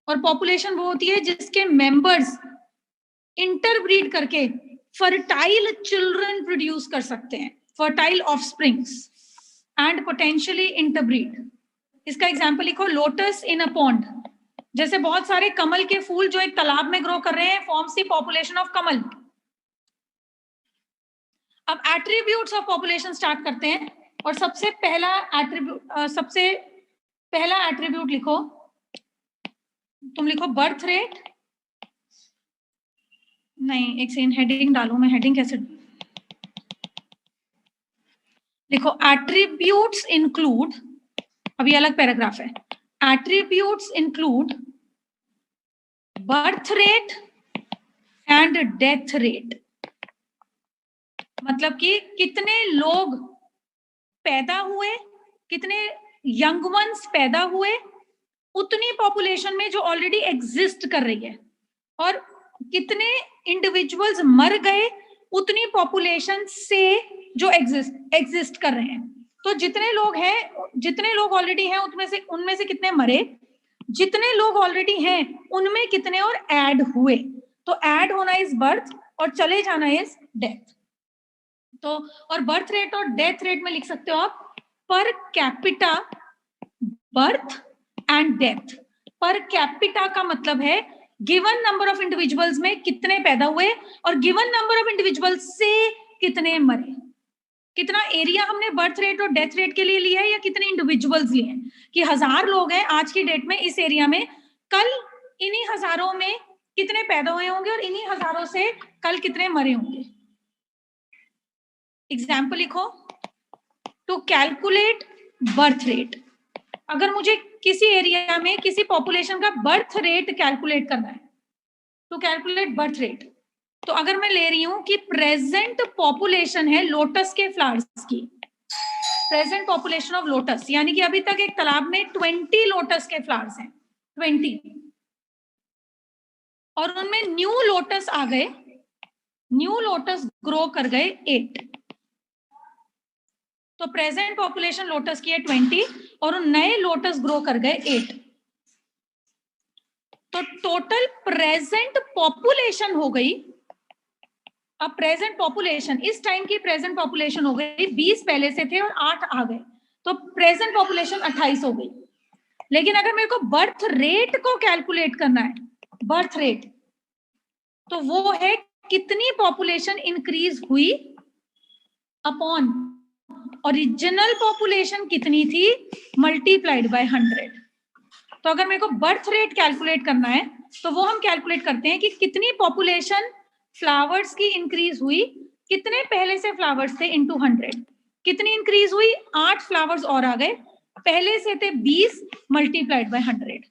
और पॉपुलेशन वो होती है जिसके मेंबर्स इंटरब्रीड करके फर्टाइल चिल्ड्रन प्रोड्यूस कर सकते हैं, fertile offsprings and potentially interbreed. इसका एग्जांपल लिखो, लोटस इन अ पॉन्ड। जैसे बहुत सारे कमल के फूल जो एक तालाब में ग्रो कर रहे हैं, फॉर्म्स द पॉपुलेशन ऑफ कमल। अब एट्रीब्यूट्स ऑफ पॉपुलेशन स्टार्ट करते हैं, और सबसे पहला एट्रीब्यूट लिखो, तुम लिखो बर्थ रेट। नहीं, एक सेकंड, हेडिंग डालू मैं, हेडिंग कैसे लिखो? एट्रीब्यूट्स इंक्लूड, अभी अलग पैराग्राफ है, attributes include birth rate and death rate. मतलब कि कितने लोग पैदा हुए, कितने यंग वंस पैदा हुए उतनी पॉपुलेशन में जो ऑलरेडी एग्जिस्ट कर रही है, और कितने इंडिविजुअल्स मर गए उतनी पॉपुलेशन से जो एग्जिस्ट कर रहे हैं। तो जितने लोग हैं, जितने लोग ऑलरेडी हैं उनमें से कितने मरे, जितने लोग ऑलरेडी हैं उनमें कितने और ऐड हुए। तो ऐड होना इज बर्थ और चले जाना इज डेथ। तो और बर्थ रेट और डेथ रेट में लिख सकते हो आप per capita birth and death. Per capita का मतलब है गिवन नंबर ऑफ इंडिविजुअल्स में कितने पैदा हुए और गिवन नंबर ऑफ इंडिविजुअल्स से कितने मरे। कितना एरिया हमने बर्थ रेट और डेथ रेट के लिए लिया है या कितने इंडिविजुअल्स लिए हैं, कि 1000 लोग हैं आज की डेट में इस एरिया में, कल इन्हीं हजारों में कितने पैदा हुए होंगे और इन्हीं हजारों से कल कितने मरे होंगे। एग्जाम्पल लिखो, टू कैलकुलेट बर्थ रेट। अगर मुझे किसी एरिया में किसी पॉपुलेशन का बर्थ रेट कैलकुलेट करना है, टू कैलकुलेट बर्थ रेट, तो अगर मैं ले रही हूं कि प्रेजेंट पॉपुलेशन है लोटस के फ्लावर्स की, प्रेजेंट पॉपुलेशन ऑफ लोटस, यानी कि अभी तक एक तालाब में 20 लोटस के फ्लावर्स हैं, 20, और उनमें न्यू लोटस आ गए, न्यू लोटस ग्रो कर गए 8। तो प्रेजेंट पॉपुलेशन लोटस की है 20 और उन नए लोटस ग्रो कर गए 8। तो टोटल प्रेजेंट पॉपुलेशन हो गई, अब प्रेजेंट पॉपुलेशन इस टाइम की प्रेजेंट पॉपुलेशन हो गई 20 पहले से थे और 8 आ गए, तो प्रेजेंट पॉपुलेशन 28 हो गई। लेकिन अगर मेरे को बर्थ रेट को कैलकुलेट करना है, बर्थ रेट, तो वो है कितनी पॉपुलेशन इंक्रीज हुई अपॉन ओरिजिनल पॉपुलेशन कितनी थी मल्टीप्लाइड बाय 100। तो अगर मेरे को बर्थ रेट कैलकुलेट करना है तो वो हम कैलकुलेट करते हैं कि कितनी पॉपुलेशन फ्लावर्स की इंक्रीज हुई, कितने पहले से फ्लावर्स थे इनटू 100, कितनी इंक्रीज हुई, 8 फ्लावर्स और आ गए, पहले से थे 20 multiplied by 100,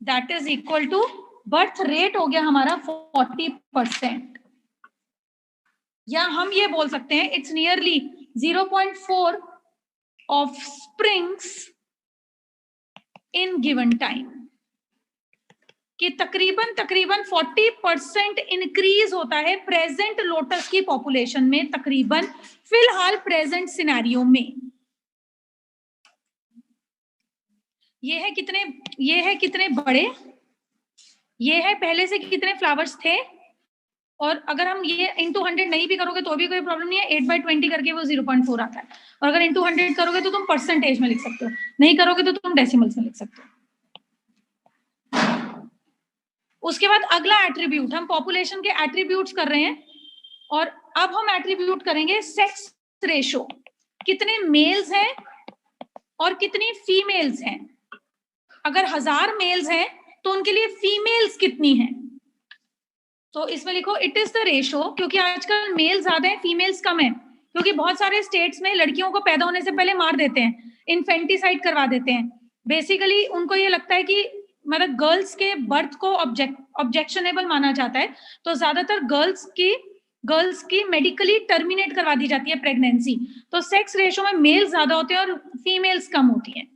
that is equal to birth rate हो गया हमारा 40%, या हम ये बोल सकते हैं it's nearly 0.4 offsprings in given time, कि तकरीबन 40% इंक्रीज होता है प्रेजेंट लोटस की पॉपुलेशन में, तकरीबन फिलहाल प्रेजेंट सिनेरियो में। ये है कितने बड़े, ये है पहले से कितने फ्लावर्स थे, और अगर हम ये इंटू 100 नहीं भी करोगे तो भी कोई प्रॉब्लम नहीं है, 8/20 करके वो 0.4 आता है, और अगर इंटू 100 करोगे तो तुम परसेंटेज में लिख सकते हो, नहीं करोगे तो तुम डेसिमल्स में लिख सकते हो। उसके बाद अगला एट्रीब्यूट, हम पॉपुलेशन के एट्रीब्यूट्स कर रहे हैं, और अब हम एट्रीब्यूट करेंगे सेक्स रेशो, कितने मेल्स हैं और कितनी फीमेल्स हैं। अगर 1000 मेल्स हैं तो उनके लिए फीमेल्स कितनी हैं, तो इसमें लिखो इट इज द रेशो, क्योंकि आजकल मेल ज्यादा है फीमेल्स कम है, क्योंकि बहुत सारे स्टेट्स में लड़कियों को पैदा होने से पहले मार देते हैं, इन्फेंटिसाइड करवा देते हैं। बेसिकली उनको ये लगता है कि मतलब गर्ल्स के बर्थ को ऑब्जेक्शनेबल माना जाता है, तो ज्यादातर गर्ल्स की मेडिकली टर्मिनेट करवा दी जाती है प्रेगनेंसी। तो सेक्स रेशो में मेल ज्यादा होते हैं और फीमेल्स कम होती हैं।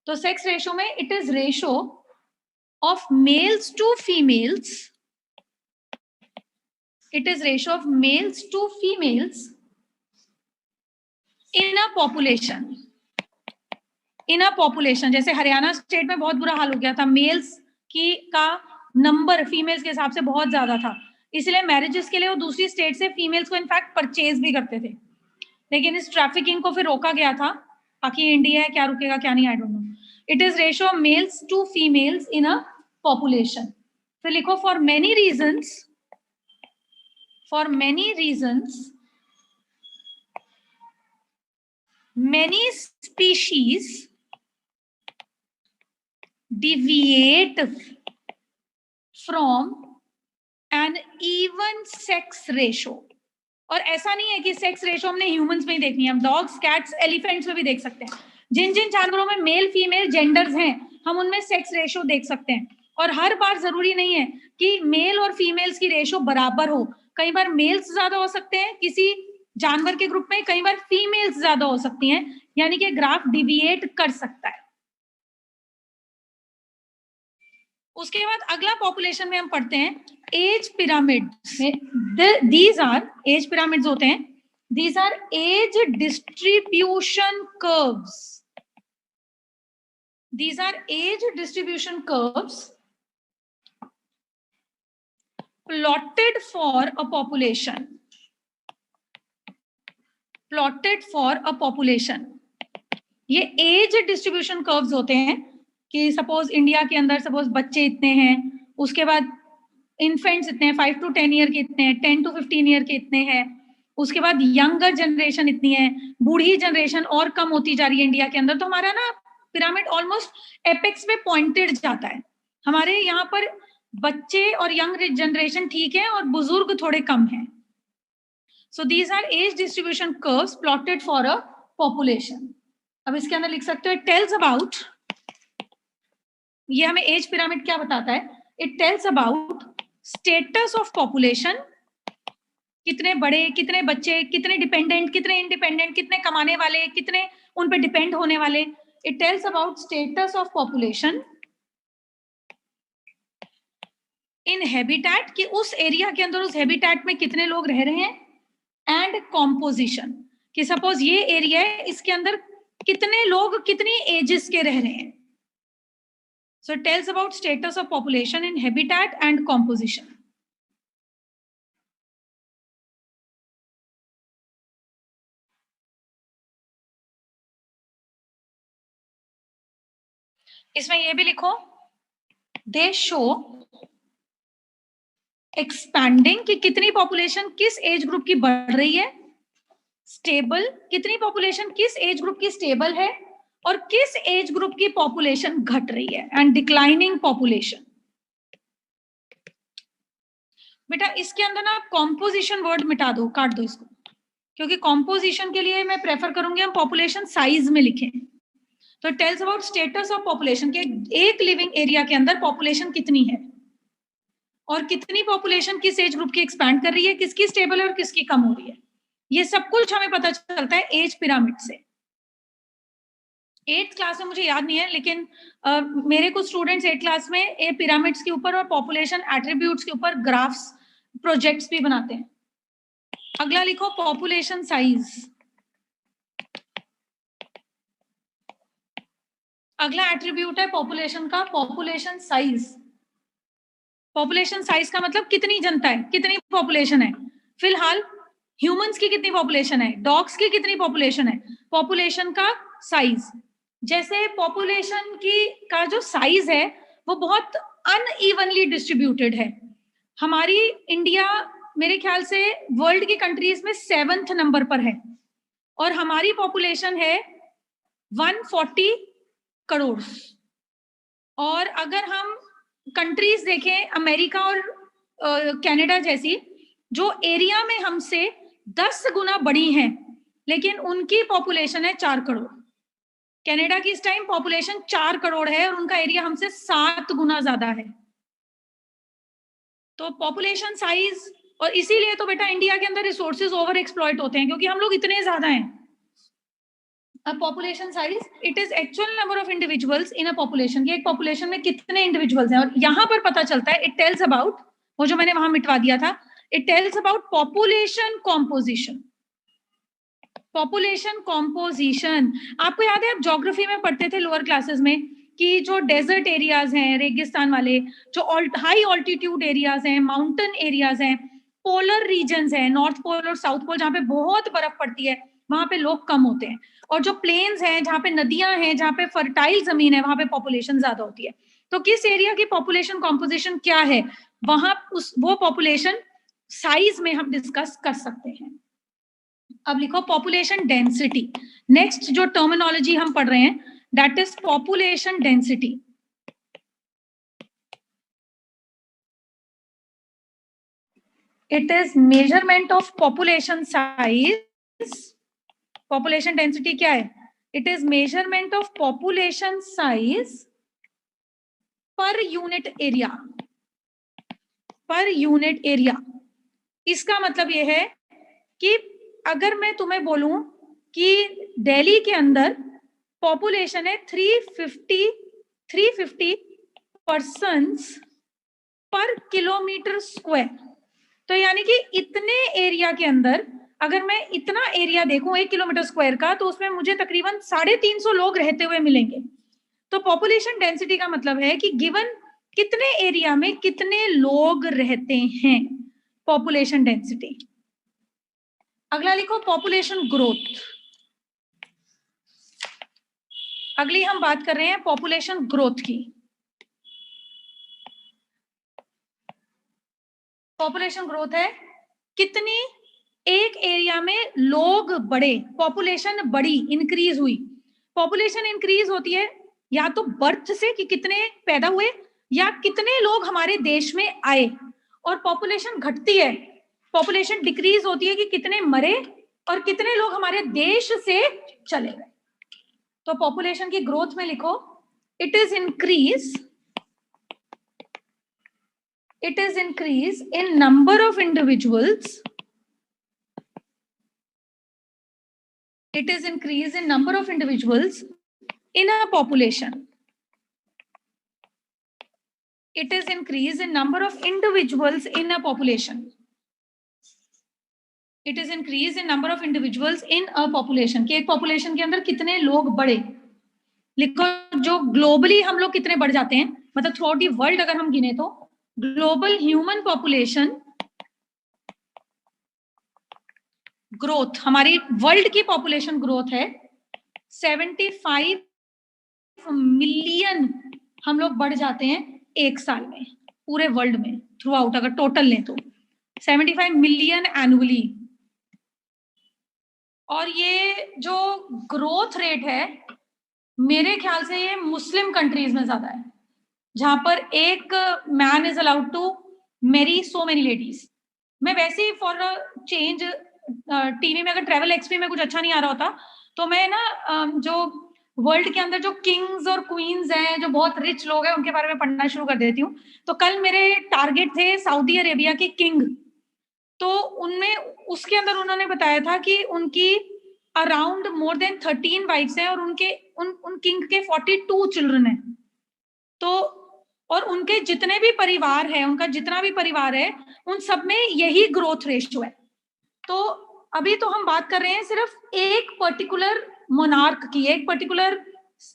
तो सेक्स रेशो में it is ratio of males to females, it is ratio of males to females in a population. In a population, जैसे हरियाणा स्टेट में बहुत बुरा हाल हो गया था, मेल्स की का नंबर फीमेल्स के हिसाब से बहुत ज्यादा था, इसलिए मैरिजेस के लिए वो दूसरी स्टेट से फीमेल्स को इनफैक्ट परचेज भी करते थे, लेकिन इस ट्रैफिकिंग को फिर रोका गया था। बाकी इंडिया है, क्या रुकेगा क्या नहीं, I don't know. It is ratio males to females in a population. फिर लिखो for many reasons, many species deviate from an even sex ratio। और ऐसा नहीं है कि सेक्स रेशो हमने ह्यूमंस में ही देखनी है, हम डॉग्स, कैट्स, एलिफेंट्स में भी देख सकते हैं। जिन जिन जानवरों में मेल फीमेल जेंडर्स हैं, हम उनमें सेक्स रेशो देख सकते हैं। और हर बार जरूरी नहीं है कि मेल और फीमेल्स की रेशो बराबर हो, कई बार मेल्स ज्यादा हो सकते हैं किसी जानवर के ग्रुप में, कई बार फीमेल्स ज्यादा हो सकती हैं, यानी कि ग्राफ डिविएट कर सकता है। उसके बाद अगला पॉपुलेशन में हम पढ़ते हैं age pyramid. These are age pyramids होते हैं, these are age distribution curves, these are age distribution curves plotted for a population, ये एज डिस्ट्रीब्यूशन कर्व्स होते हैं कि सपोज इंडिया के अंदर सपोज बच्चे इतने हैं, उसके बाद इन्फेंट्स इतने हैं, 5 to 10 ईयर के इतने हैं, 10 to 15 ईयर के इतने हैं, उसके बाद यंगर जनरेशन इतनी है, बूढ़ी जनरेशन और कम होती जा रही है इंडिया के अंदर। तो हमारा ना पिरामिड ऑलमोस्ट एपेक्स पे पॉइंटेड जाता है। हमारे यहाँ पर बच्चे और यंग जनरेशन ठीक है और बुजुर्ग थोड़े कम हैं। So these are age distribution curves plotted for a population. अब इसके अंदर लिख सकते हो इट टेल्स अबाउट, ये हमें एज पिरामिड क्या बताता है, it tells about status of population, कितने बड़े, कितने बच्चे, कितने डिपेंडेंट, कितने इंडिपेंडेंट, कितने कमाने वाले, कितने उन पे डिपेंड होने वाले। It tells about status of population in habitat, कि उस एरिया के अंदर उस हैबिटेट में कितने लोग रह रहे हैं, एंड कॉम्पोजिशन, कि सपोज ये एरिया है, इसके अंदर कितने लोग कितनी एजेस के रह रहे हैं। So it tells about status of population in habitat and composition. इसमें ये भी लिखो दे शो एक्सपैंडिंग, कि कितनी पॉपुलेशन किस एज ग्रुप की बढ़ रही है, स्टेबल, कितनी पॉपुलेशन किस एज ग्रुप की स्टेबल है, और किस एज ग्रुप की पॉपुलेशन घट रही है, एंड डिक्लाइनिंग पॉपुलेशन। बेटा इसके अंदर ना कॉम्पोजिशन वर्ड मिटा दो, काट दो इसको, क्योंकि कॉम्पोजिशन के लिए मैं प्रेफर करूंगी हम पॉपुलेशन साइज में लिखें। तो tells about status of population, के एक लिविंग एरिया के अंदर पॉपुलेशन कितनी है और कितनी पॉपुलेशन किस एज ग्रुप की एक्सपैंड कर रही है, किसकी स्टेबल है और किसकी कम हो रही है। ये सब कुछ हमें पता चलता है एज पिरामिड से। 8th क्लास में मुझे याद नहीं है, लेकिन मेरे कुछ स्टूडेंट्स 8th क्लास में ए पिरामिड्स के ऊपर और पॉपुलेशन एट्रीब्यूट्स के ऊपर ग्राफ्स प्रोजेक्ट्स भी बनाते हैं। अगला लिखो पॉपुलेशन साइज। अगला एट्रीब्यूट है पॉपुलेशन का, पॉपुलेशन साइज। पॉपुलेशन साइज का मतलब कितनी जनता है, कितनी पॉपुलेशन है। फिलहाल ह्यूमंस की कितनी पॉपुलेशन है, डॉग्स की कितनी पॉपुलेशन है, पॉपुलेशन का साइज। जैसे पॉपुलेशन की का जो साइज है वो बहुत अनइवनली डिस्ट्रीब्यूटेड है। हमारी इंडिया मेरे ख्याल से वर्ल्ड की कंट्रीज में 7th नंबर पर है और हमारी पॉपुलेशन है 140 करोड़। और अगर हम कंट्रीज देखें अमेरिका और कनाडा जैसी, जो एरिया में हमसे 10 गुना बड़ी हैं, लेकिन उनकी पॉपुलेशन है 4 करोड़। कनाडा की इस टाइम पॉपुलेशन 4 करोड़ है और उनका एरिया हमसे 7 गुना ज्यादा है। तो पॉपुलेशन साइज, और इसीलिए तो बेटा इंडिया के अंदर रिसोर्सेज ओवर एक्सप्लॉइट होते हैं, क्योंकि हम लोग इतने ज्यादा हैं। अब population size it is actual number of individuals in a population, कि एक पॉपुलेशन में कितने इंडिविजुअल्स हैं। और यहां पर पता चलता है इट टेल्स अबाउट, वो जो मैंने वहां मिटवा दिया था, it tells about population composition. Population composition, आपको याद है आप ज्योग्राफी में पढ़ते थे लोअर क्लासेस में कि जो डेजर्ट एरियाज हैं, रेगिस्तान वाले, जो हाई ऑल्टीट्यूड एरियाज हैं, माउंटेन एरियाज हैं, पोलर रीजन्स हैं, नॉर्थ पोल और साउथ पोल, जहाँ पे बहुत बर्फ पड़ती है, वहां पे लोग कम होते हैं। और जो प्लेन्स हैं, जहाँ पे नदियां हैं, जहाँ पे फर्टाइल जमीन है, वहां पे पॉपुलेशन ज्यादा होती है। तो किस एरिया की पॉपुलेशन कॉम्पोजिशन क्या है, वहां वो पॉपुलेशन साइज में हम डिस्कस कर सकते हैं। अब लिखो पॉपुलेशन डेंसिटी। नेक्स्ट जो टर्मिनोलॉजी हम पढ़ रहे हैं that is population density. It is measurement of population size. Population density क्या है? It is measurement of population size per unit area, per unit area. इसका मतलब यह है कि अगर मैं तुम्हें बोलूं कि दिल्ली के अंदर पॉपुलेशन है 350 पर्सन्स पर किलोमीटर स्क्वायर, तो यानी कि इतने एरिया के अंदर अगर मैं इतना एरिया देखूं 1 किलोमीटर स्क्वायर का, तो उसमें मुझे तकरीबन 350 लोग रहते हुए मिलेंगे। तो पॉपुलेशन डेंसिटी का मतलब है कि गिवन कितने एरिया में कितने लोग रहते हैं, पॉपुलेशन डेंसिटी। अगला लिखो पॉपुलेशन ग्रोथ। अगली हम बात कर रहे हैं पॉपुलेशन ग्रोथ की। पॉपुलेशन ग्रोथ है कितनी एक एरिया में लोग बढ़े, पॉपुलेशन बढ़ी, इंक्रीज हुई। पॉपुलेशन इंक्रीज होती है या तो बर्थ से कि कितने पैदा हुए, या कितने लोग हमारे देश में आए। और पॉपुलेशन घटती है, पॉपुलेशन डिक्रीज होती है कि कितने मरे और कितने लोग हमारे देश से चले गए। तो पॉपुलेशन की ग्रोथ में लिखो it is increase in number of individuals. It is increase in number of individuals in a population. It is increase in number of individuals in a population. It is increase in number of individuals in a population. कि एक population के अंदर कितने लोग बढ़े। लिखो जो globally हम लोग कितने बढ़ जाते हैं, मतलब थ्रू आउट दी वर्ल्ड अगर हम गिने तो ग्लोबल ह्यूमन पॉपुलेशन ग्रोथ, हमारी वर्ल्ड की पॉपुलेशन ग्रोथ है 75 मिलियन हम लोग बढ़ जाते हैं एक साल में, पूरे वर्ल्ड में थ्रू आउट अगर टोटल लें तो 75 मिलियन एनुअली। और ये जो ग्रोथ रेट है मेरे ख्याल से ये मुस्लिम कंट्रीज में ज्यादा है, जहां पर एक man is allowed to marry so many ladies. मैं वैसे ही फॉर अ चेंज टीवी में अगर ट्रेवल एक्सपी में कुछ अच्छा नहीं आ रहा होता तो मैं ना जो वर्ल्ड के अंदर जो किंग्स और क्वींस हैं, जो बहुत रिच लोग हैं, उनके बारे में पढ़ना शुरू कर देती हूँ। तो कल मेरे टारगेट थे सऊदी अरेबिया के किंग, तो उनमें उसके अंदर उन्होंने बताया था कि उनकी अराउंड मोर देन 13 वाइफ्स हैं और उनके उन किंग के 42 चिल्ड्रन हैं। तो और उनके जितने भी परिवार है, उनका जितना भी परिवार है, उन सब में यही ग्रोथ रेशियो है। तो अभी तो हम बात कर रहे हैं सिर्फ एक पर्टिकुलर मोनार्क की, एक पर्टिकुलर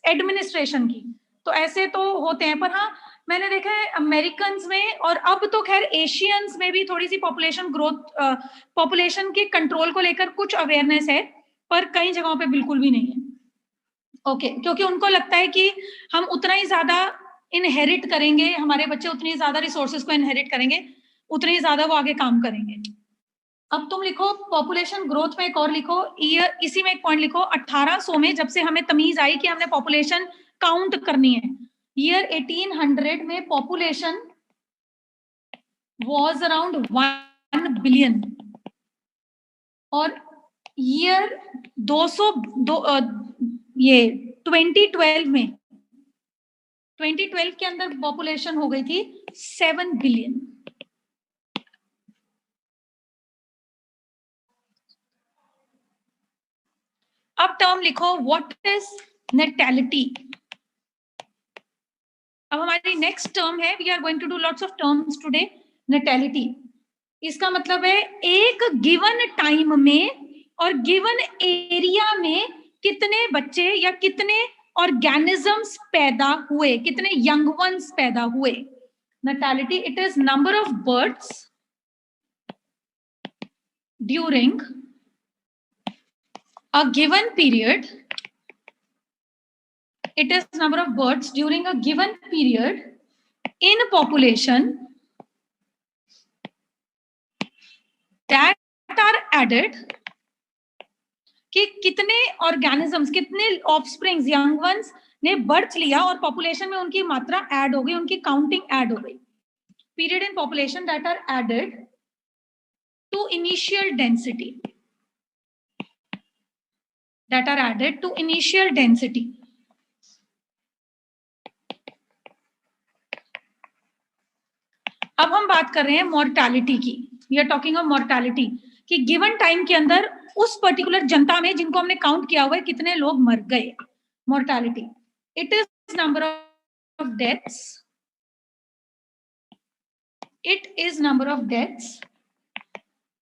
एडमिनिस्ट्रेशन की। तो ऐसे तो होते हैं, पर हाँ मैंने देखा है अमेरिकन में और अब तो खैर एशियंस में भी थोड़ी सी पॉपुलेशन ग्रोथ, पॉपुलेशन के कंट्रोल को लेकर कुछ अवेयरनेस है, पर कई जगहों पे बिल्कुल भी नहीं है। ओके, क्योंकि उनको लगता है कि हम उतना ही ज्यादा इनहेरिट करेंगे, हमारे बच्चे उतनी ज्यादा रिसोर्सेज को इनहेरिट करेंगे, उतनी ज्यादा वो आगे काम करेंगे। अब तुम लिखो पॉपुलेशन ग्रोथ में एक और लिखो, ईयर, इसी में एक पॉइंट लिखो 1800 में जब से हमें तमीज आई कि हमने पॉपुलेशन काउंट करनी है, ईयर 1800 में पॉपुलेशन वाज अराउंड 1 बिलियन। और ईयर 2012 में 2012 के अंदर पॉपुलेशन हो गई थी 7 बिलियन। अब टर्म लिखो व्हाट इज नेटैलिटी। अब हमारी नेक्स्ट टर्म है, we are going to do lots of terms today. Natality इसका मतलब है एक गिवन टाइम में और गिवन एरिया में कितने बच्चे या कितने ऑर्गेनिजम्स पैदा हुए, कितने यंग वंस पैदा हुए. Natality, it is number of births during a given period. It is number of births during a given period in a population that are added. कि कितने ऑर्गेनिजम्स, कितने ऑफस्प्रिंग्स, यंग वंस ने birth लिया और population में उनकी मात्रा add हो गई, उनकी काउंटिंग ऐड हो गई. Period in population that are added to initial density, that are added to initial density. अब हम बात कर रहे हैं मॉर्टैलिटी की. We are talking of mortality कि गिवन टाइम के अंदर उस पर्टिकुलर जनता में जिनको हमने काउंट किया हुआ है कितने लोग मर गए. Mortality, it is number of deaths, it is number of deaths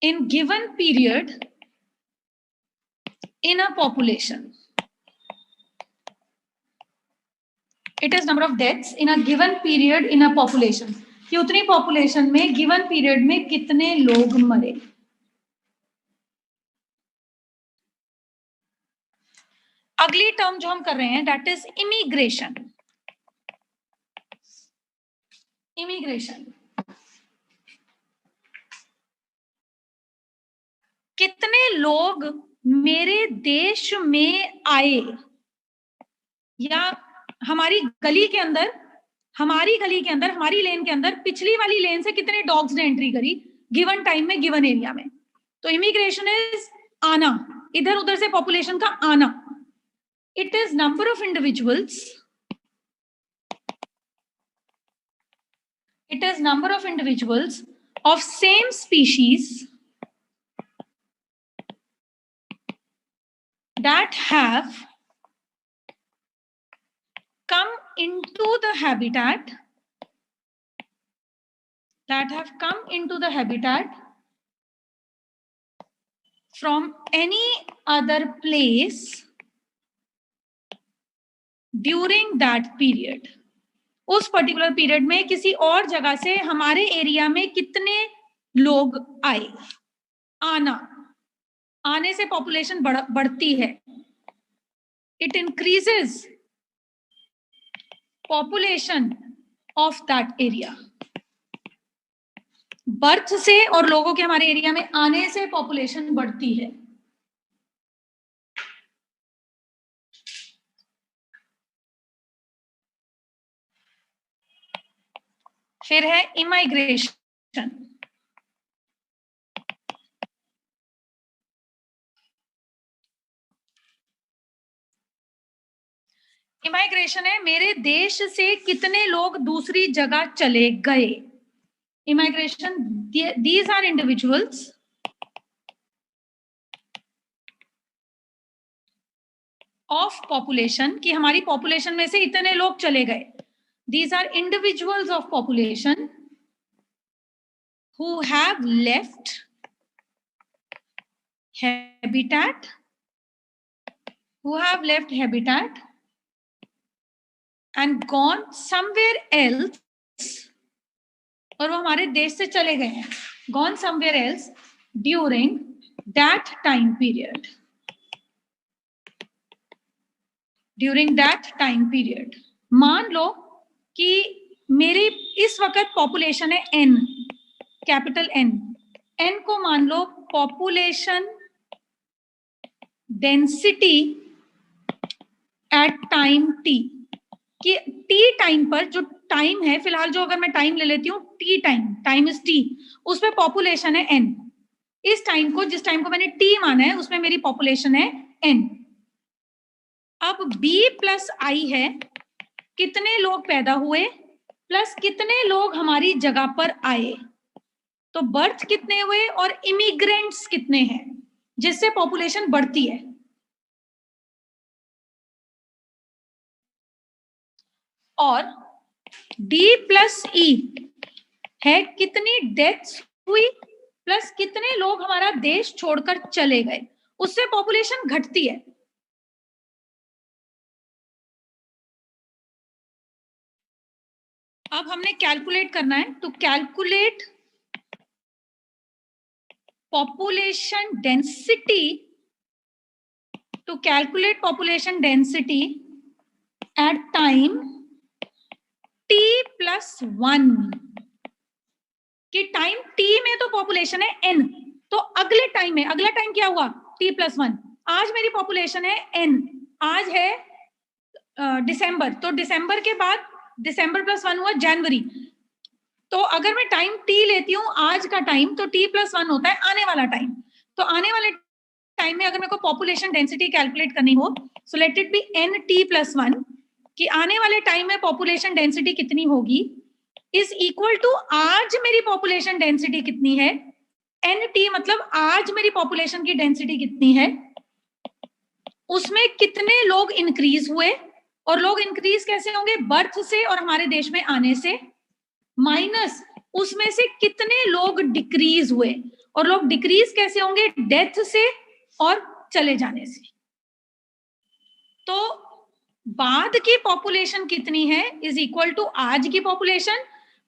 in given period in a population. It is number of deaths in a given period in a population. कि उतनी पॉपुलेशन में गिवन पीरियड में कितने लोग मरे. अगली term जो हम कर रहे हैं दैट इज इमिग्रेशन. इमिग्रेशन, कितने लोग मेरे देश में आए, या हमारी गली के अंदर, हमारी लेन के अंदर पिछली वाली लेन से कितने डॉग्स ने एंट्री करी गिवन टाइम में, गिवन एरिया में. तो इमिग्रेशन इज आना, इधर उधर से पॉपुलेशन का आना. It is number of individuals, it is number of individuals of same species that have come into the habitat, from any other place during that period. उस particular period में किसी और जगह से हमारे एरिया में कितने लोग आए. आना, आने से पॉपुलेशन बढ़ती है. It increases population of that area. Birth से और लोगों के हमारे एरिया में आने से पॉपुलेशन बढ़ती है. फिर है इमाइग्रेशन. इमाइग्रेशन है मेरे देश से कितने लोग दूसरी जगह चले गए. Immigration, these are individuals of population, कि हमारी पॉपुलेशन में से इतने लोग चले गए. These are individuals of population who have left habitat, and gone somewhere else, और वो हमारे देश से चले गए हैं. Gone somewhere else during that time period. During that time period. मान लो कि मेरी इस वक्त पॉपुलेशन है n, कैपिटल N. n को मान लो population density at time t, कि t टाइम पर जो टाइम है, फिलहाल जो अगर मैं टाइम ले लेती हूँ t टाइम इज t, उसमें पॉपुलेशन है n. इस टाइम को, जिस टाइम को मैंने t माना है, उसमें मेरी पॉपुलेशन है n. अब b प्लस i है कितने लोग पैदा हुए प्लस कितने लोग हमारी जगह पर आए. तो बर्थ कितने हुए और इमिग्रेंट्स कितने हैं, जिससे पॉपुलेशन बढ़ती है. और D प्लस E है कितनी डेथ्स हुई प्लस कितने लोग हमारा देश छोड़कर चले गए. उससे पॉपुलेशन घटती है। अब हमने कैलकुलेट करना है, तो calculate population density, to calculate population density at time t+1, कि टाइम t में तो पॉपुलेशन है n, तो अगले टाइम में, अगला टाइम क्या हुआ t+1, आज मेरी पॉपुलेशन है n, आज है दिसंबर, तो दिसंबर के बाद दिसंबर +1 हुआ जनवरी, तो अगर मैं टाइम t लेती हूँ आज का टाइम, तो t+1 होता है आने वाला टाइम, तो आने वाले टाइम में अगर मेरे को पॉपुलेशन डेंसिटी कैलकुलेट करनी हो, so let it be nt+1, कि आने वाले टाइम में पॉपुलेशन डेंसिटी कितनी होगी, इज इक्वल टू आज मेरी पॉपुलेशन डेंसिटी कितनी है, nt मतलब आज मेरी पॉपुलेशन की डेंसिटी कितनी है, उसमें कितने लोग इंक्रीज हुए, और लोग इंक्रीज कैसे होंगे, बर्थ से और हमारे देश में आने से, माइनस उसमें से कितने लोग डिक्रीज हुए, और लोग डिक्रीज कैसे होंगे, डेथ से और चले जाने से। तो बाद की पॉपुलेशन कितनी है इज इक्वल टू आज की पॉपुलेशन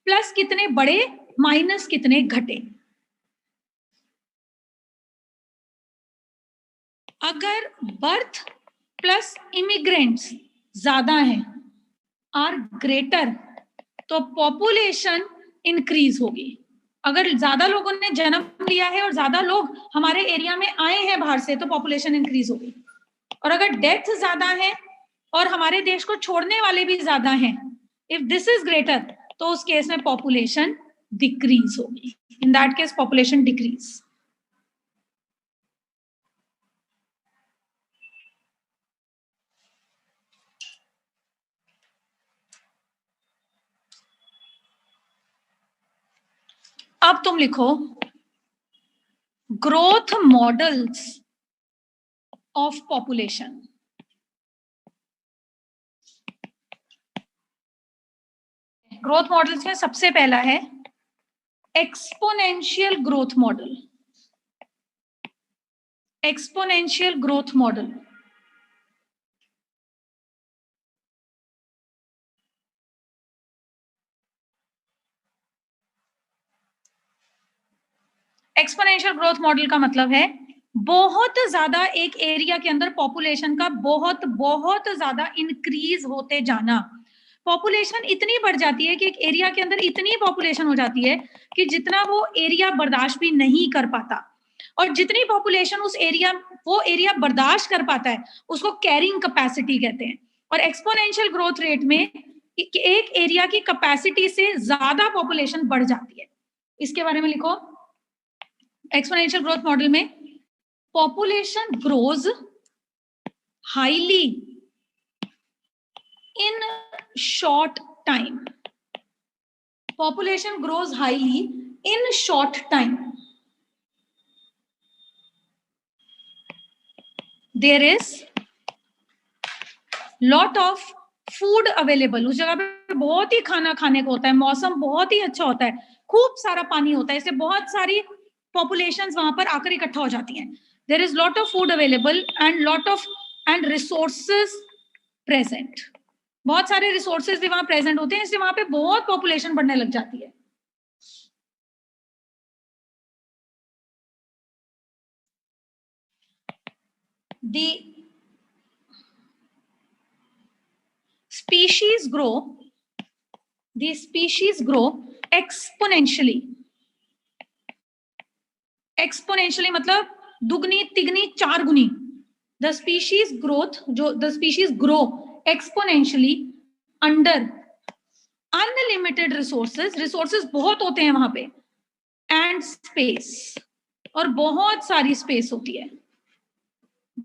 प्लस कितने बढ़े माइनस कितने घटे। अगर बर्थ प्लस इमिग्रेंट्स ज्यादा हैं, आर ग्रेटर, तो पॉपुलेशन इंक्रीज होगी। अगर ज्यादा लोगों ने जन्म लिया है और ज्यादा लोग हमारे एरिया में आए हैं बाहर से, तो पॉपुलेशन इंक्रीज होगी। और अगर डेथ ज्यादा है और हमारे देश को छोड़ने वाले भी ज्यादा हैं, इफ दिस इज ग्रेटर, तो उस केस में पॉपुलेशन डिक्रीज होगी। In that case population decrease. अब तुम लिखो growth models of population. Growth models में सबसे पहला है exponential growth model. Exponential growth model exponential growth model का मतलब है बहुत ज्यादा एक एरिया के अंदर पॉपुलेशन का बहुत बहुत ज्यादा इंक्रीज होते जाना। पॉपुलेशन इतनी बढ़ जाती है कि एक एरिया के अंदर इतनी पॉपुलेशन हो जाती है कि जितना वो एरिया बर्दाश्त भी नहीं कर पाता, और जितनी पॉपुलेशन उस एरिया वो एरिया बर्दाश्त कर पाता है उसको कैरिंग कैपेसिटी कहते हैं। और एक्सपोनेंशियल ग्रोथ रेट में एक एरिया की कैपेसिटी से ज्यादा पॉपुलेशन बढ़ जाती है। इसके बारे में लिखो। एक्सपोनेंशियल ग्रोथ मॉडल में population grows highly in short time. Population grows highly in short time. There is lot of food available. उस जगह पे बहुत ही खाना खाने को होता है, मौसम बहुत ही अच्छा होता है, खूब सारा पानी होता है, इससे बहुत सारी पॉपुलेशंस वहां पर आकर इकट्ठा हो जाती हैं। There is lot of food available and lot of and resources present. बहुत सारे रिसोर्सेज भी वहां प्रेजेंट होते हैं, इससे वहां पे बहुत पॉपुलेशन बढ़ने लग जाती है। The species grow exponentially। Exponentially मतलब दुगनी तिगनी चार गुनी। The species grow exponentially under unlimited resources बहुत होते हैं वहां पे, एंड स्पेस, और बहुत सारी स्पेस होती है।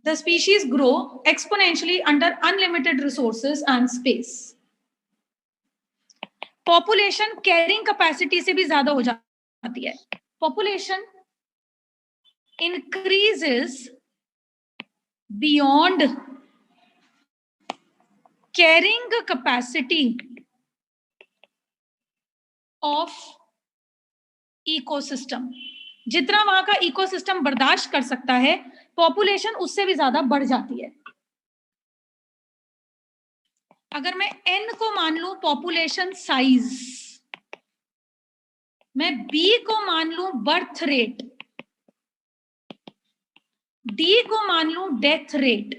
The species grow exponentially under unlimited resources and space. Population carrying capacity से भी ज्यादा हो जाती है। Population increases beyond carrying capacity of ecosystem। जितना वहां का इकोसिस्टम बर्दाश्त कर सकता है, पॉपुलेशन उससे भी ज्यादा बढ़ जाती है। अगर मैं n को मान लूं पॉपुलेशन साइज, मैं b को मान लूं बर्थ रेट, d को मान लूं डेथ रेट,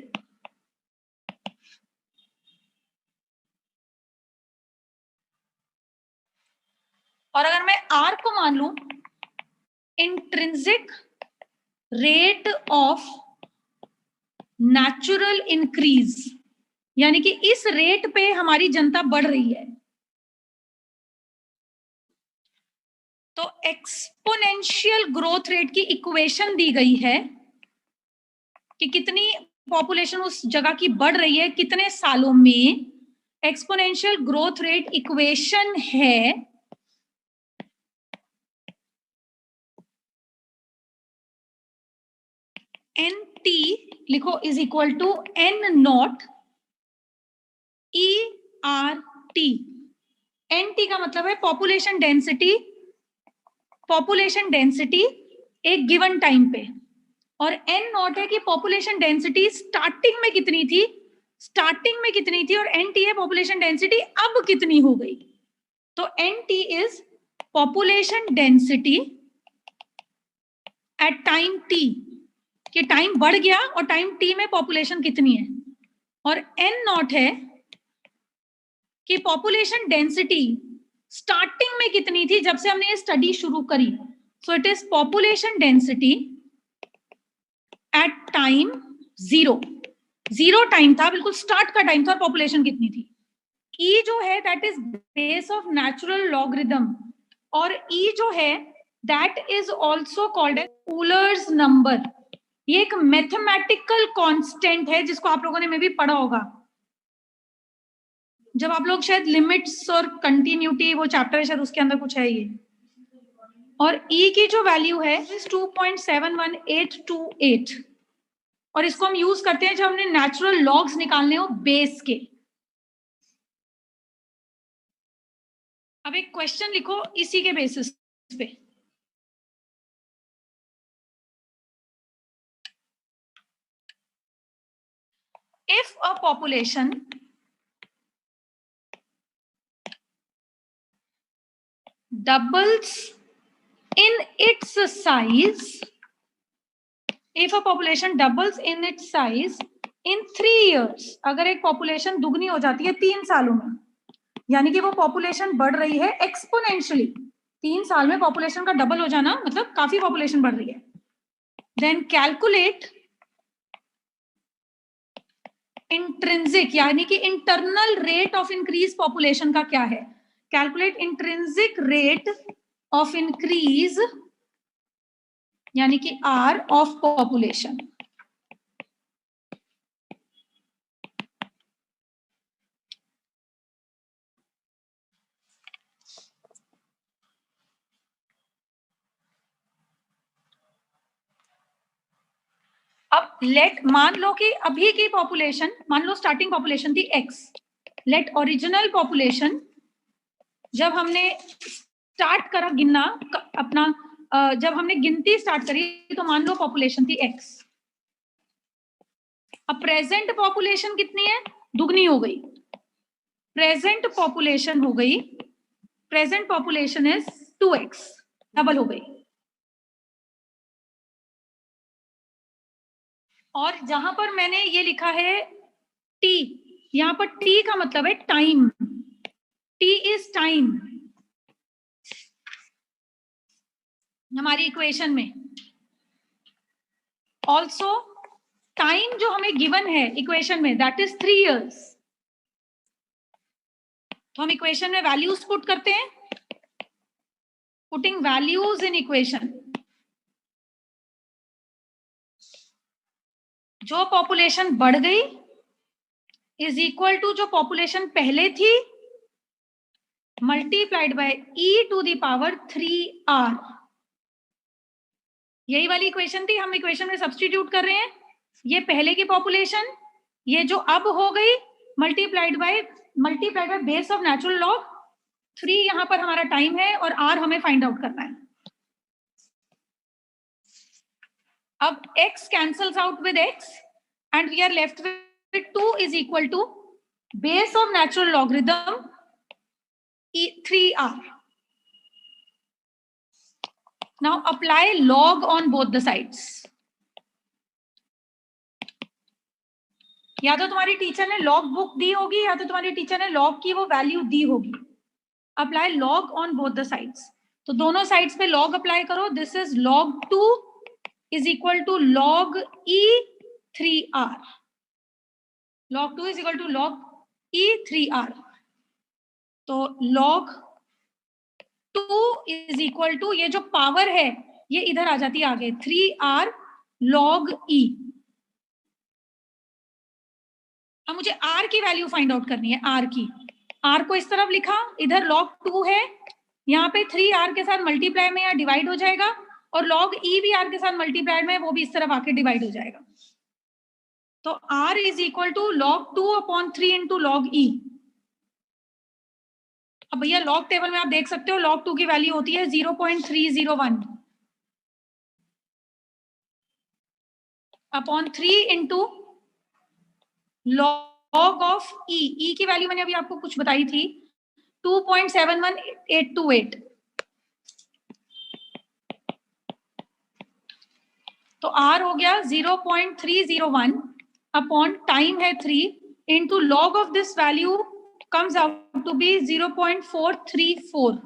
और अगर मैं r को मान लूं intrinsic rate of natural increase, यानी कि इस रेट पे हमारी जनता बढ़ रही है, तो एक्सपोनेंशियल ग्रोथ रेट की इक्वेशन दी गई है कि कितनी पॉपुलेशन उस जगह की बढ़ रही है कितने सालों में। एक्सपोनेंशियल ग्रोथ रेट इक्वेशन है एन टी, लिखो, is equal to N nought E R T. N T का मतलब है पॉपुलेशन डेंसिटी, पॉपुलेशन डेंसिटी एक गिवन टाइम पे, और एन नॉट है कि पॉपुलेशन डेंसिटी स्टार्टिंग में कितनी थी, स्टार्टिंग में कितनी थी, और एन टी है पॉपुलेशन डेंसिटी अब कितनी हो गई। तो N T is population density at time T, कि टाइम बढ़ गया और टाइम टी में पॉपुलेशन कितनी है, और एन नॉट है कि पॉपुलेशन डेंसिटी स्टार्टिंग में कितनी थी जब से हमने ये स्टडी शुरू करी। So it is population density at time zero, zero time था, बिल्कुल स्टार्ट का टाइम था, और पॉपुलेशन कितनी थी। ई जो है that is base of natural logarithm, और ई जो है that is also called as Euler's number. ये एक मैथमेटिकल कांस्टेंट है जिसको आप लोगों ने में भी पढ़ा होगा जब आप लोग शायद लिमिट्स और कंटिन्यूटी वो चैप्टर है शायद उसके अंदर कुछ है ये। और ई की जो वैल्यू है 2.71828, और इसको हम यूज करते हैं जब हमने नेचुरल लॉग्स निकालने हो बेस के। अब एक क्वेश्चन लिखो इसी के बेसिस पे। If a population doubles in its size, if a population doubles in its size in 3 years, अगर एक पॉपुलेशन दुगनी हो जाती है 3 सालों में, यानी कि वो पॉपुलेशन बढ़ रही है एक्सपोनेंशियली, 3 साल में पॉपुलेशन का डबल हो जाना मतलब काफी पॉपुलेशन बढ़ रही है, देन कैलकुलेट इंट्रिंसिक, यानी कि internal rate of increase population का क्या है, calculate intrinsic rate of increase यानी कि आर ऑफ पॉपुलेशन। अब लेट, मान लो कि अभी की पॉपुलेशन, मान लो स्टार्टिंग पॉपुलेशन थी x, लेट ओरिजिनल पॉपुलेशन, जब हमने स्टार्ट करा गिनना अपना, जब हमने गिनती स्टार्ट करी तो मान लो पॉपुलेशन थी x। अब प्रेजेंट पॉपुलेशन कितनी है, दुगनी हो गई, प्रेजेंट पॉपुलेशन हो गई, present population is 2x, double हो गई। और जहां पर मैंने ये लिखा है t, यहां पर t का मतलब है टाइम, t इज टाइम हमारी इक्वेशन में। ऑल्सो टाइम जो हमें गिवन है इक्वेशन में दैट इज 3 years, तो हम इक्वेशन में वैल्यूज पुट करते हैं, पुटिंग वैल्यूज इन इक्वेशन। जो पॉपुलेशन बढ़ गई इज इक्वल टू जो पॉपुलेशन पहले थी multiplied by e to the power 3r। यही वाली इक्वेशन थी, हम इक्वेशन में सब्स्टिट्यूट कर रहे हैं, ये पहले की पॉपुलेशन, ये जो अब हो गई multiplied by base of natural log 3, यहां पर हमारा टाइम है और r हमें फाइंड आउट करना है। अब x cancels out with x and we are left with 2 is equal to base of natural logarithm 3r. Now apply log on both the sides. या तो तुम्हारी टीचर ने लॉग बुक दी होगी या तो तुम्हारी टीचर ने लॉग की वो वैल्यू दी होगी. Apply log on both the sides. तो दोनों साइड्स पे लॉग अप्लाई करो. This is log 2 is equal to log e 3r. log 2 is equal to log e 3r. तो log 2 इज इक्वल टू, ये जो पावर है ये इधर आ जाती है आगे, 3r log e. अब मुझे r की वैल्यू फाइंड आउट करनी है. r की, r को इस तरफ लिखा, इधर log 2 है, यहाँ पे 3r के साथ मल्टीप्लाई में या डिवाइड हो जाएगा, और log e भी r के साथ मल्टीप्लाई में, वो भी इस तरफ आके डिवाइड हो जाएगा. तो r is equal to log 2 upon 3 into log e. अब भैया log टेबल में आप देख सकते हो log 2 की वैल्यू होती है 0.301 upon 3 into log of e. e की वैल्यू मैंने अभी आपको कुछ बताई थी, 2.71828. तो r हो गया 0.301 अपॉन टाइम है 3 into log of this value comes out to be 0.434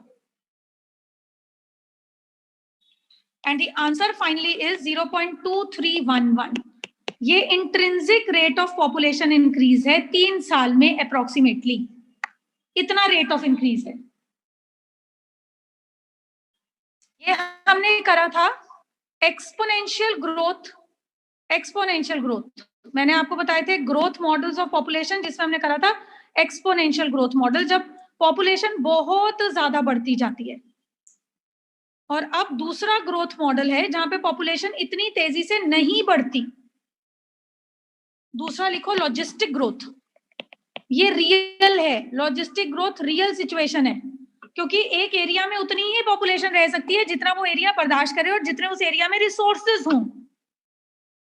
and the answer finally is 0.2311. ये intrinsic rate of population increase है 3 साल में अप्रोक्सीमेटली. इतना रेट ऑफ इंक्रीज है. ये हमने करा था एक्सपोनेंशियल ग्रोथ. एक्सपोनेंशियल ग्रोथ मैंने आपको बताए थे ग्रोथ मॉडल्स ऑफ पॉपुलेशन, जिसमें हमने करा था एक्सपोनेंशियल ग्रोथ मॉडल, जब पॉपुलेशन बहुत ज्यादा बढ़ती जाती है. और अब दूसरा ग्रोथ मॉडल है जहां पे पॉपुलेशन इतनी तेजी से नहीं बढ़ती. दूसरा लिखो लॉजिस्टिक ग्रोथ. ये रियल है. लॉजिस्टिक ग्रोथ रियल सिचुएशन है, क्योंकि एक एरिया में उतनी ही पॉपुलेशन रह सकती है जितना वो एरिया बर्दाश्त करे और जितने उस एरिया में रिसोर्सेज हों.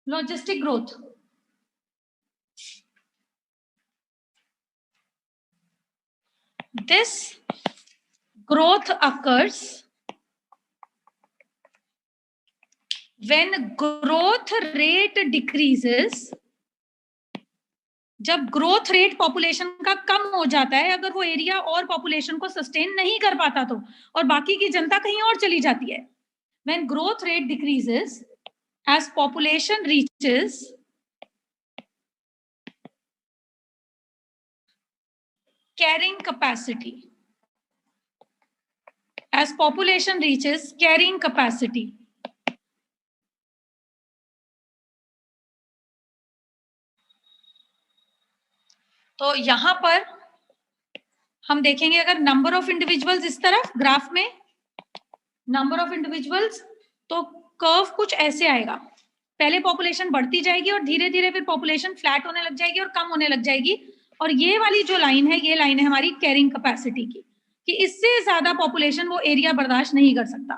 Logistic growth. This growth occurs when growth rate decreases. जब ग्रोथ रेट पॉपुलेशन का कम हो जाता है, अगर वो एरिया और पॉपुलेशन को सस्टेन नहीं कर पाता तो, और बाकी की जनता कहीं और चली जाती है. When growth rate decreases as population reaches carrying capacity. As population reaches carrying capacity. तो यहां पर हम देखेंगे, अगर नंबर ऑफ इंडिविजुअल्स इस तरफ ग्राफ में, नंबर ऑफ इंडिविजुअल्स, तो कर्व कुछ ऐसे आएगा. पहले पॉपुलेशन बढ़ती जाएगी और धीरे धीरे फिर पॉपुलेशन फ्लैट होने लग जाएगी और कम होने लग जाएगी. और ये वाली जो लाइन है, ये लाइन है हमारी कैरिंग कैपेसिटी की, कि इससे ज्यादा पॉपुलेशन वो एरिया बर्दाश्त नहीं कर सकता.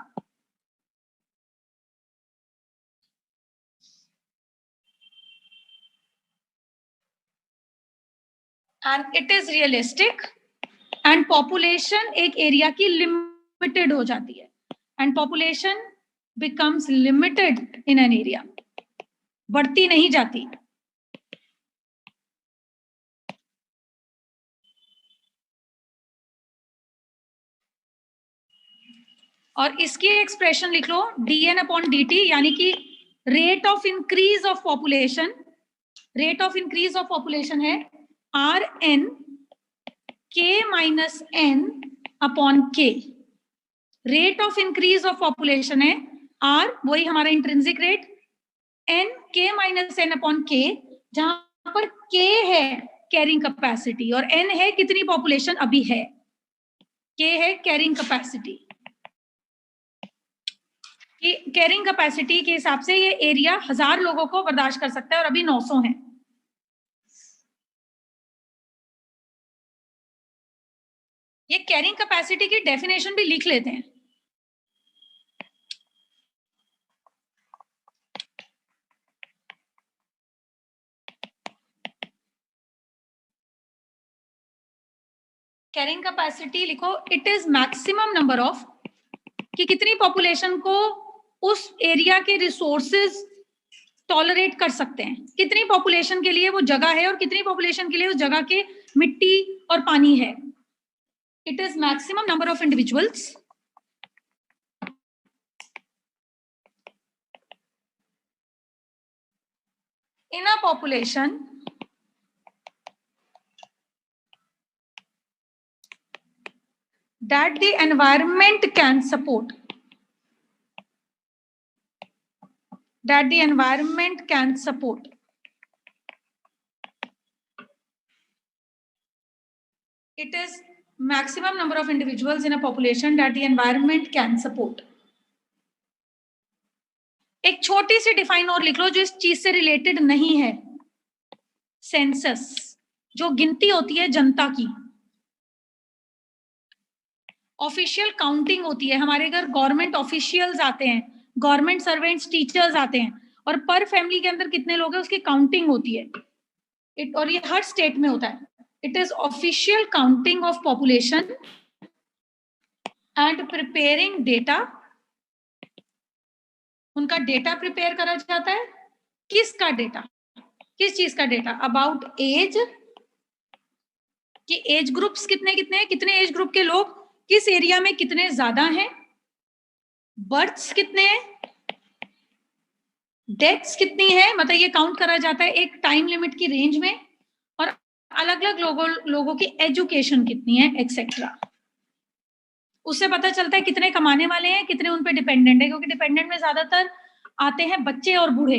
And it is realistic. And population एक एरिया की लिमिटेड हो जाती है. And population becomes limited in an area, बढ़ती नहीं जाती. और इसकी एक्सप्रेशन लिख लो dn अपॉन dt, यानी कि rate of increase of population. Rate of increase of population है rn k minus n upon k. Rate of increase of population है r, वही हमारा intrinsic rate, n k minus n upon k, जहां पर k है carrying capacity और n है कितनी पॉपुलेशन अभी है. k है कैरिंग कैपेसिटी. कैरिंग कैपेसिटी के हिसाब से ये एरिया 1000 लोगों को बर्दाश्त कर सकता है और अभी 900 है. ये कैरिंग कैपेसिटी की डेफिनेशन भी लिख लेते हैं. कैरिंग कैपेसिटी लिखो, it is maximum number of, कि कितनी पॉपुलेशन को उस एरिया के रिसोर्सेज टॉलरेट कर सकते हैं, कितनी पॉपुलेशन के लिए वो जगह है और कितनी पॉपुलेशन के लिए उस जगह के मिट्टी और पानी है. It is maximum number of individuals in a population that the environment can support, that the environment can support. It is maximum number of individuals in a population that the environment can support. एक छोटी सी define और लिख लो जो इस चीज से related नहीं है. सेंसस, जो गिनती होती है जनता की, ऑफिशियल काउंटिंग होती है. हमारे घर गवर्नमेंट ऑफिशियल्स आते हैं, गवर्नमेंट सर्वेंट्स, टीचर्स आते हैं, और पर फैमिली के अंदर कितने लोग हैं उसकी काउंटिंग होती है. और ये हर स्टेट में होता है. It is official counting of population and preparing data. उनका डेटा प्रिपेयर करा जाता है. किसका डेटा? किस चीज का डेटा? अबाउट एज, कि एज ग्रुप्स कितने कितने हैं, कितने एज ग्रुप के लोग किस एरिया में कितने ज्यादा हैं, बर्थ्स कितने हैं, डेथ्स कितनी है, मतलब ये काउंट करा जाता है एक टाइम लिमिट की रेंज में, और अलग अलग लोगों की एजुकेशन कितनी है, एक्सेट्रा. उससे पता चलता है कितने कमाने वाले हैं, कितने उन पे डिपेंडेंट है, क्योंकि डिपेंडेंट में ज्यादातर आते हैं बच्चे और बूढ़े.